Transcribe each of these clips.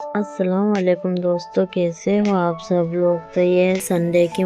अस्सलाम वालेकुम दोस्तों, कैसे हो आप सब लोग। तो ये है संडे की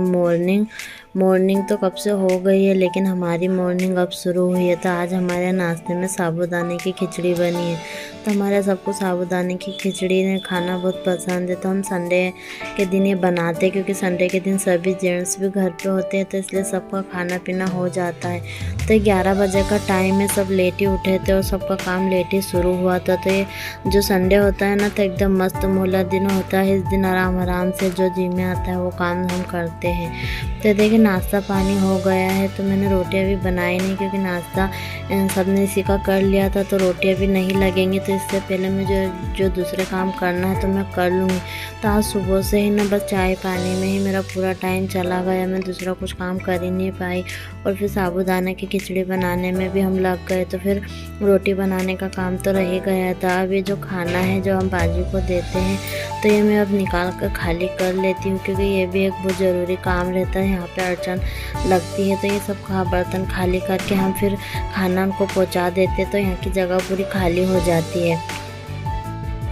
मॉर्निंग तो कब से हो गई है, लेकिन हमारी मॉर्निंग अब शुरू हुई है। तो आज हमारे नाश्ते में साबूदाने की खिचड़ी बनी है। तो हमारे सबको साबूदाने की खिचड़ी ने खाना बहुत पसंद है, तो हम संडे के दिन ये बनाते हैं, क्योंकि संडे के दिन सभी जेंट्स भी घर पे होते हैं, तो इसलिए सबका खाना पीना हो जाता है। तो 11 बजे का टाइम है, सब लेट ही उठे थे और सबका काम लेट ही शुरू हुआ था। तो ये जो संडे होता है ना, तो एकदम मस्त मोला दिन होता है। इस दिन आराम आराम से जो जी में आता है वो काम हम करते हैं। तो देखिए नाश्ता पानी हो गया है, तो मैंने रोटियां भी बनाई नहीं, क्योंकि नाश्ता सबने इसी का कर लिया था, तो रोटियां भी नहीं लगेंगी। तो इससे पहले मुझे जो दूसरे काम करना है तो मैं कर लूँगी। तो आज सुबह से ही ना बस चाय पानी में ही मेरा पूरा टाइम चला गया, मैं दूसरा कुछ काम कर ही नहीं पाई। और फिर साबूदाना की खिचड़ी बनाने में भी हम लग गए, तो फिर रोटी बनाने का काम तो रह ही गया था। अब ये जो खाना है जो हम बाजू को देते हैं, तो ये मैं अब निकाल कर खाली कर लेती हूँ, क्योंकि ये भी एक बहुत ज़रूरी काम रहता है। यहाँ पे अड़चन लगती है, तो ये सब बर्तन खाली करके हम फिर खाना उनको पहुँचा देते, तो यहाँ की जगह पूरी खाली हो जाती है।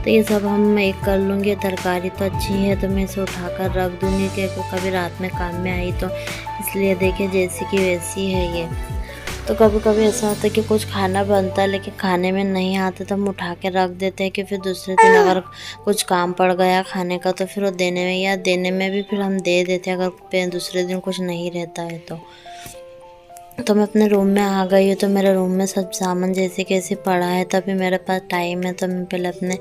तो ये सब हम एक कर लूँगी। तरकारी तो अच्छी है, तो मैं इसे उठाकर रख दूँगी, क्योंकि कभी रात में काम में आई, तो इसलिए देखिए जैसी की वैसी है ये। तो कभी कभी ऐसा होता है कि कुछ खाना बनता है लेकिन खाने में नहीं आता, तो हम उठा के रख देते हैं कि फिर दूसरे दिन अगर कुछ काम पड़ गया खाने का, तो फिर वो देने में भी फिर हम दे देते हैं, अगर दूसरे दिन कुछ नहीं रहता है तो मैं अपने रूम में आ गई हूँ। तो मेरे रूम में सब सामान जैसे कैसे पड़ा है, तभी मेरे पास टाइम है, तो मैं पहले अपने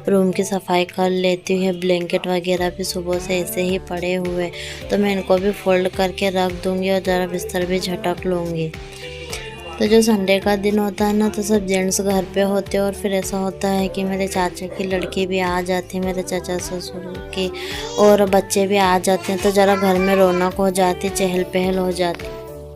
रूम की सफाई कर लेती हूँ। ब्लैंकेट वगैरह भी सुबह से ऐसे ही पड़े हुए, तो मैं इनको भी फोल्ड करके रख दूँगी और ज़रा बिस्तर भी झटक लूँगी। तो जो संडे का दिन होता है ना, तो सब जेंट्स घर पे होते हैं, और फिर ऐसा होता है कि मेरे चाचा की लड़की भी आ जाती है, मेरे चाचा ससुर की, और बच्चे भी आ जाते हैं, तो ज़रा घर में रौनक हो जाती, चहल पहल हो जाती।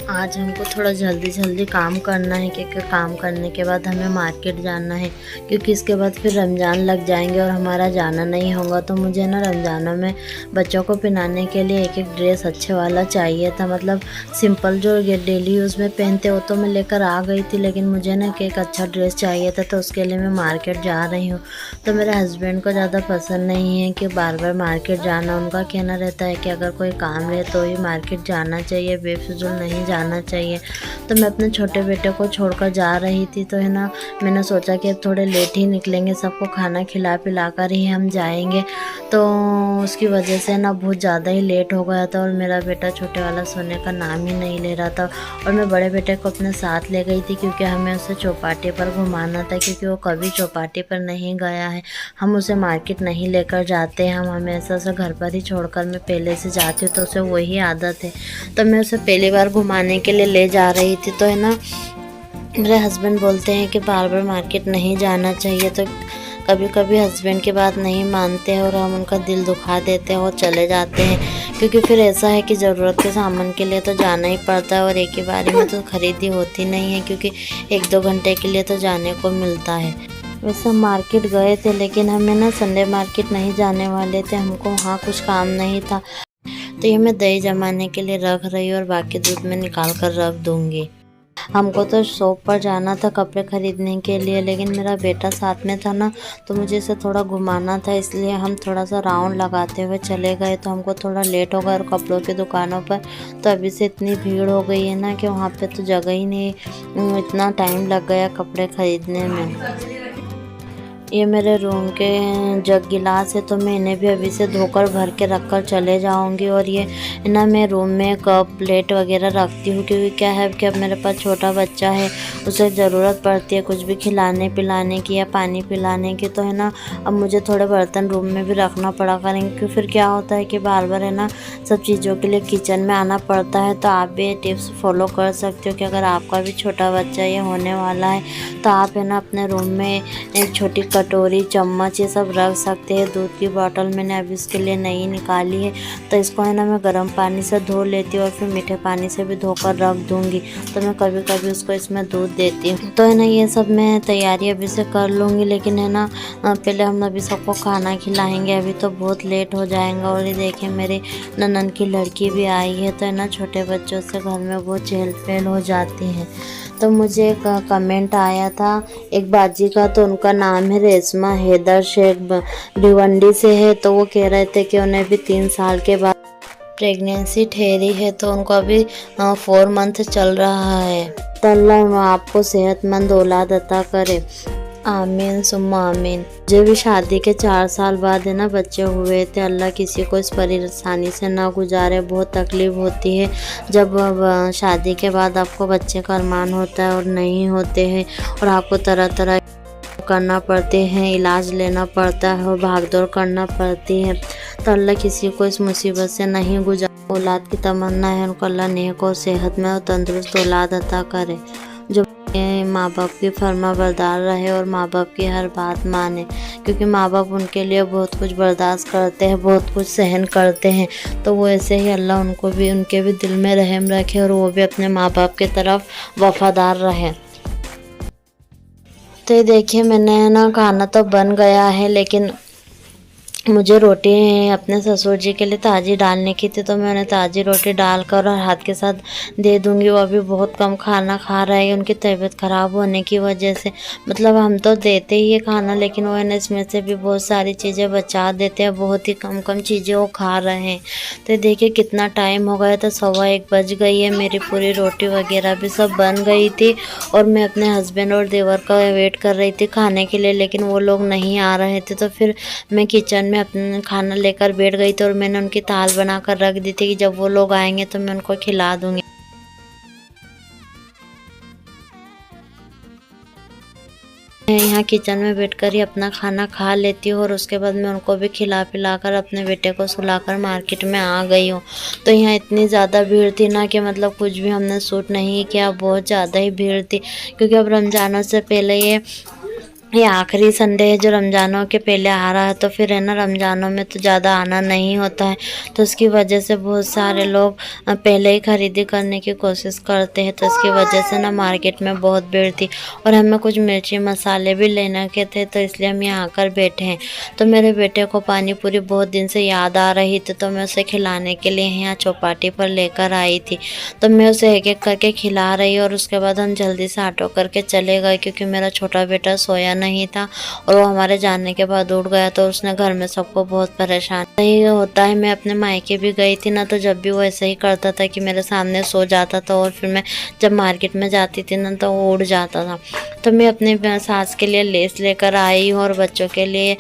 आज हमको थोड़ा जल्दी जल्दी काम करना है, क्योंकि काम करने के बाद हमें मार्केट जाना है, क्योंकि इसके बाद फिर रमज़ान लग जाएंगे और हमारा जाना नहीं होगा। तो मुझे ना रमज़ानों में बच्चों को पहनाने के लिए एक ड्रेस अच्छे वाला चाहिए था, मतलब सिंपल जो ये डेली यूज़ में पहनते हो तो मैं लेकर आ गई थी, लेकिन मुझे ना एक अच्छा ड्रेस चाहिए था, तो उसके लिए मैं मार्केट जा रही हूँ। तो मेरे हस्बैंड को ज़्यादा पसंद नहीं है कि बार बार मार्केट जाना। उनका कहना रहता है कि अगर कोई काम रहे तो ही मार्केट जाना चाहिए, बेफिजूल नहीं जाना चाहिए। तो मैं अपने छोटे बेटे को छोड़कर जा रही थी, तो है ना, मैंने सोचा कि अब थोड़े लेट ही निकलेंगे, सबको खाना खिला पिला कर ही हम जाएंगे। तो उसकी वजह से ना बहुत ज़्यादा ही लेट हो गया था, और मेरा बेटा छोटे वाला सोने का नाम ही नहीं ले रहा था। और मैं बड़े बेटे को अपने साथ ले गई थी, क्योंकि हमें उसे चौपाटी पर घुमाना था, क्योंकि वो कभी चौपाटी पर नहीं गया है। हम उसे मार्केट नहीं लेकर जाते, हम हमेशा से घर पर ही छोड़कर मैं पहले से जाती हूँ, तो उसे वही आदत है। तो मैं उसे पहली बार घुमाने के लिए ले जा रही थी, तो है ना, मेरे हस्बैंड बोलते हैं कि बार बार मार्केट नहीं जाना चाहिए। तो कभी कभी हस्बैंड की बात नहीं मानते हैं और हम उनका दिल दुखा देते हैं और चले जाते हैं, क्योंकि फिर ऐसा है कि ज़रूरत के सामान के लिए तो जाना ही पड़ता है, और एक ही बारी में तो खरीदी होती नहीं है, क्योंकि 1-2 घंटे के लिए तो जाने को मिलता है। वैसे हम मार्केट गए थे, लेकिन हमें ना संडे मार्केट नहीं जाने वाले थे, हमको वहाँ कुछ काम नहीं था। तो ये मैं दही जमाने के लिए रख रही हूँ, और बाकी दूध में निकाल कर रख दूँगी। हमको तो शॉप पर जाना था कपड़े ख़रीदने के लिए, लेकिन मेरा बेटा साथ में था ना, तो मुझे इसे थोड़ा घुमाना था, इसलिए हम थोड़ा सा राउंड लगाते हुए चले गए। तो हमको थोड़ा लेट हो गया, और कपड़ों की दुकानों पर तो अभी से इतनी भीड़ हो गई है ना कि वहाँ पे तो जगह ही नहीं, इतना टाइम लग गया कपड़े ख़रीदने में। ये मेरे रूम के जग गिलास है, तो मैं इन्हें भी अभी से धोकर भर के रख कर चले जाऊंगी। और ये ना मैं रूम में कप प्लेट वगैरह रखती हूँ, क्योंकि क्या है कि अब मेरे पास छोटा बच्चा है, उसे ज़रूरत पड़ती है कुछ भी खिलाने पिलाने की या पानी पिलाने की, तो है ना, अब मुझे थोड़े बर्तन रूम में भी रखना पड़ा करेंगे, क्योंकि फिर क्या होता है कि बार बार है ना सब चीज़ों के लिए किचन में आना पड़ता है। तो आप भी टिप्स फॉलो कर सकते हो कि अगर आपका भी छोटा बच्चा ये होने वाला है, तो आप है ना अपने रूम में एक छोटी कटोरी चम्मच ये सब रख सकते हैं। दूध की बोतल मैंने अभी इसके लिए नहीं निकाली है, तो इसको है ना मैं गर्म पानी से धो लेती हूँ, और फिर मीठे पानी से भी धोकर रख दूँगी। तो मैं कभी कभी उसको इसमें दूध देती हूँ। तो है ना ये सब मैं तैयारी अभी से कर लूँगी, लेकिन है ना पहले हम अभी सबको खाना खिलाएँगे, अभी तो बहुत लेट हो जाएगा। और ये देखिए मेरी ननद की लड़की भी आई है, तो है ना छोटे बच्चों से घर में बहुत चहल पहल हो जाती है। तो मुझे एक कमेंट आया था एक बाजी का, तो उनका नाम है रेशमा हैदर शेख, भिवंडी से है। तो वो कह रहे थे कि उन्हें भी 3 साल के बाद प्रेगनेंसी ठहरी है, तो उनको अभी 4 मंथ चल रहा है। तो अल्लाह आपको सेहतमंद औलाद अता करे, आमीन सुम्मा आमीन। मुझे भी शादी के 4 साल बाद है ना बच्चे हुए थे। अल्लाह किसी को इस परेशानी से ना गुजारे। बहुत तकलीफ़ होती है जब शादी के बाद आपको बच्चे का अरमान होता है और नहीं होते हैं, और आपको तरह तरह करना पड़ते हैं, इलाज लेना पड़ता है और भागदौड़ करना पड़ती है। तो अल्लाह किसी को इस मुसीबत से नहीं गुजार। औलाद की तमन्ना है उनको अल्लाह नेक और सेहत में और तंदुरुस्त औलाद अता करे, जो माँ बाप की फर्मा बरदार रहे और माँ बाप की हर बात माने, क्योंकि माँ बाप उनके लिए बहुत कुछ बर्दाश्त करते हैं, बहुत कुछ सहन करते हैं। तो वो ऐसे ही अल्लाह उनको भी, उनके भी दिल में रहम रखे और वो भी अपने माँ बाप की तरफ वफादार रहे। तो ये देखिए मैंने ना खाना तो बन गया है, लेकिन मुझे रोटी अपने ससुर जी के लिए ताज़ी डालने की थी, तो मैं उन्हें ताज़ी रोटी डालकर और हाथ के साथ दे दूंगी। वो अभी बहुत कम खाना खा रहे हैं, उनकी तबीयत ख़राब होने की वजह से। मतलब हम तो देते ही है खाना, लेकिन वो है इसमें से भी बहुत सारी चीज़ें बचा देते हैं, बहुत ही कम कम चीज़ें वो खा रहे हैं। तो देखिए कितना टाइम हो गया था, 1:15 बज गई है। मेरी पूरी रोटी वगैरह भी सब बन गई थी और मैं अपने हस्बैंड और देवर का वेट कर रही थी खाने के लिए, लेकिन वो लोग नहीं आ रहे थे। तो फिर मैं किचन में अपना खाना लेकर बैठ गई थी और मैंने उनकी दाल बना कर रख दी थी कि जब वो लोग आएंगे तो मैं उनको खिला दूंगी। मैं यहाँ किचन में बैठकर ही अपना खाना खा लेती हूँ और उसके बाद मैं उनको भी खिला पिला कर अपने बेटे को सुलाकर मार्केट में आ गई हूँ। तो यहाँ इतनी ज़्यादा भीड़ थी ना कि मतलब कुछ भी हमने शूट नहीं किया, बहुत ज़्यादा ही भीड़ थी। क्योंकि अब रमज़ानों से पहले ये आखिरी संडे है जो रमज़ानों के पहले आ रहा है, तो फिर है ना रमज़ानों में तो ज़्यादा आना नहीं होता है। तो उसकी वजह से बहुत सारे लोग पहले ही ख़रीदी करने की कोशिश करते हैं। तो इसकी वजह से ना मार्केट में बहुत भीड़ थी और हमें कुछ मिर्ची मसाले भी लेने के थे, तो इसलिए हम यहाँ आकर बैठे हैं। तो मेरे बेटे को पानी पूरी बहुत दिन से याद आ रही थी, तो मैं उसे खिलाने के लिए यहाँ चौपाटी पर लेकर आई थी। तो मैं उसे एक एक करके खिला रही और उसके बाद हम जल्दी से ऑटो करके चले गए, क्योंकि मेरा छोटा बेटा सोया नहीं था और वो हमारे जाने के बाद उठ गया, तो उसने घर में सबको बहुत परेशान यही होता है। मैं अपने मायके भी गई थी ना, तो जब भी वो ऐसे ही करता था कि मेरे सामने सो जाता था और फिर मैं जब मार्केट में जाती थी ना तो वो उठ जाता था। तो मैं अपने सास के लिए लेस लेकर आई हूँ और बच्चों के लिए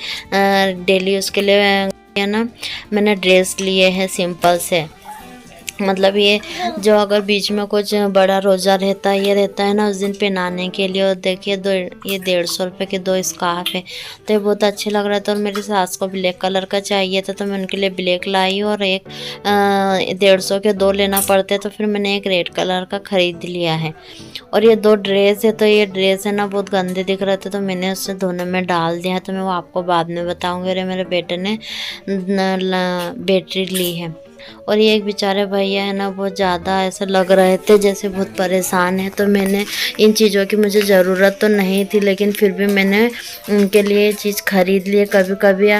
डेली उसके लिए है ना मैंने ड्रेस लिए हैं सिंपल से। मतलब ये जो अगर बीच में कुछ बड़ा रोज़ा रहता है, ये रहता है ना उस दिन पहनाने के लिए। और देखिए ये 150 रुपये के 2 स्कार्फ है, तो ये बहुत अच्छे लग रहे थे। और मेरी सास को ब्लैक कलर का चाहिए था, तो मैं उनके लिए ब्लैक लाई और एक 150 के 2 लेना पड़ते, तो फिर मैंने एक रेड कलर का ख़रीद लिया है। और ये 2 ड्रेस है, तो ये ड्रेस है ना बहुत गंदे दिख रहे थे, तो मैंने उससे दोनों में डाल दिया है। तो मैं वो आपको बाद में बताऊँगी। अरे मेरे बेटे ने बैटरी ली है। और ये एक बेचारे भैया है ना बहुत ज़्यादा ऐसा लग रहे थे जैसे बहुत परेशान है। तो मैंने इन चीज़ों की मुझे ज़रूरत तो नहीं थी, लेकिन फिर भी मैंने उनके लिए ये चीज़ ख़रीद ली। कभी कभी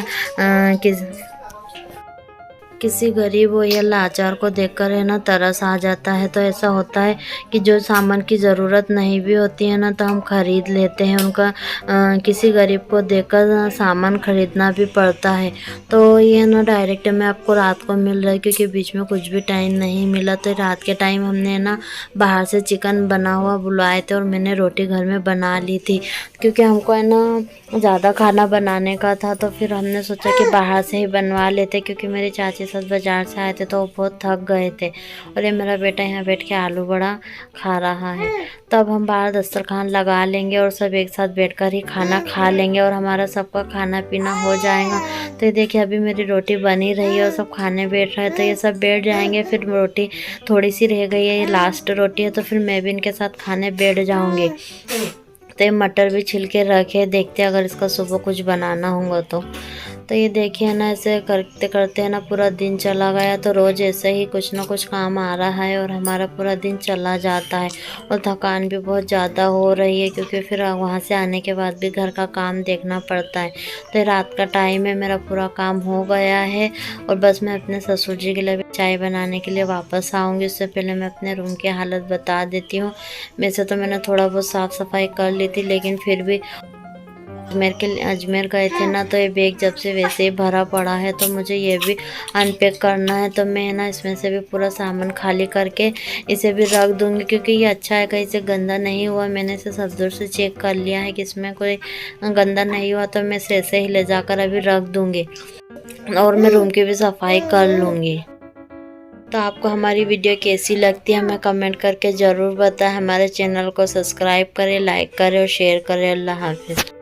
किसी गरीब हो या लाचार को देखकर है ना तरस आ जाता है। तो ऐसा होता है कि जो सामान की ज़रूरत नहीं भी होती है ना तो हम ख़रीद लेते हैं उनका। किसी गरीब को देखकर सामान ख़रीदना भी पड़ता है। तो ये ना डायरेक्ट में आपको रात को मिल रहा है, क्योंकि बीच में कुछ भी टाइम नहीं मिला। तो रात के टाइम हमने ना बाहर से चिकन बना हुआ बुलाए थे और मैंने रोटी घर में बना ली थी, क्योंकि हमको है ना ज़्यादा खाना बनाने का था। तो फिर हमने सोचा कि बाहर से ही बनवा लेते, क्योंकि मेरी चाची साथ बाज़ार से आए थे तो वो बहुत थक गए थे। और ये मेरा बेटा यहाँ बैठ के आलू बड़ा खा रहा है। तब हम बाहर दस्तरखान लगा लेंगे और सब एक साथ बैठकर ही खाना खा लेंगे और हमारा सबका खाना पीना हो जाएगा। तो ये देखिए अभी मेरी रोटी बनी रही है और सब खाने बैठ रहे हैं, तो ये सब बैठ जाएंगे। फिर रोटी थोड़ी सी रह गई है, ये लास्ट रोटी है, तो फिर मैं भी इनके साथ खाने बैठ जाऊँगी। तो ये मटर भी छिल के रखे, देखते अगर इसका सुबह कुछ बनाना होगा तो। तो ये देखिए ना, ऐसे करते करते ना पूरा दिन चला गया। तो रोज़ ऐसे ही कुछ ना कुछ काम आ रहा है और हमारा पूरा दिन चला जाता है और थकान भी बहुत ज़्यादा हो रही है, क्योंकि फिर वहाँ से आने के बाद भी घर का काम देखना पड़ता है। तो रात का टाइम है, मेरा पूरा काम हो गया है और बस मैं अपने ससुर जी के लिए भी चाय बनाने के लिए वापस आऊँगी। उससे पहले मैं अपने रूम की हालत बता देती हूँ। वैसे तो मैंने थोड़ा बहुत साफ़ सफाई कर ली थी, लेकिन फिर भी अजमेर गए थे ना, तो ये बैग जब से वैसे ही भरा पड़ा है, तो मुझे ये भी अनपैक करना है। तो मैं ना इसमें से भी पूरा सामान खाली करके इसे भी रख दूंगी, क्योंकि ये अच्छा है, कहीं से गंदा नहीं हुआ। मैंने इसे सब दूर से चेक कर लिया है कि इसमें कोई गंदा नहीं हुआ, तो मैं इसे ऐसे ही ले जाकर अभी रख दूंगी और मैं रूम की भी सफाई कर लूँगी। तो आपको हमारी वीडियो कैसी लगती है हमें कमेंट करके ज़रूर बताएं। हमारे चैनल को सब्सक्राइब करें, लाइक करें और शेयर करें। अल्लाह हाफिज़।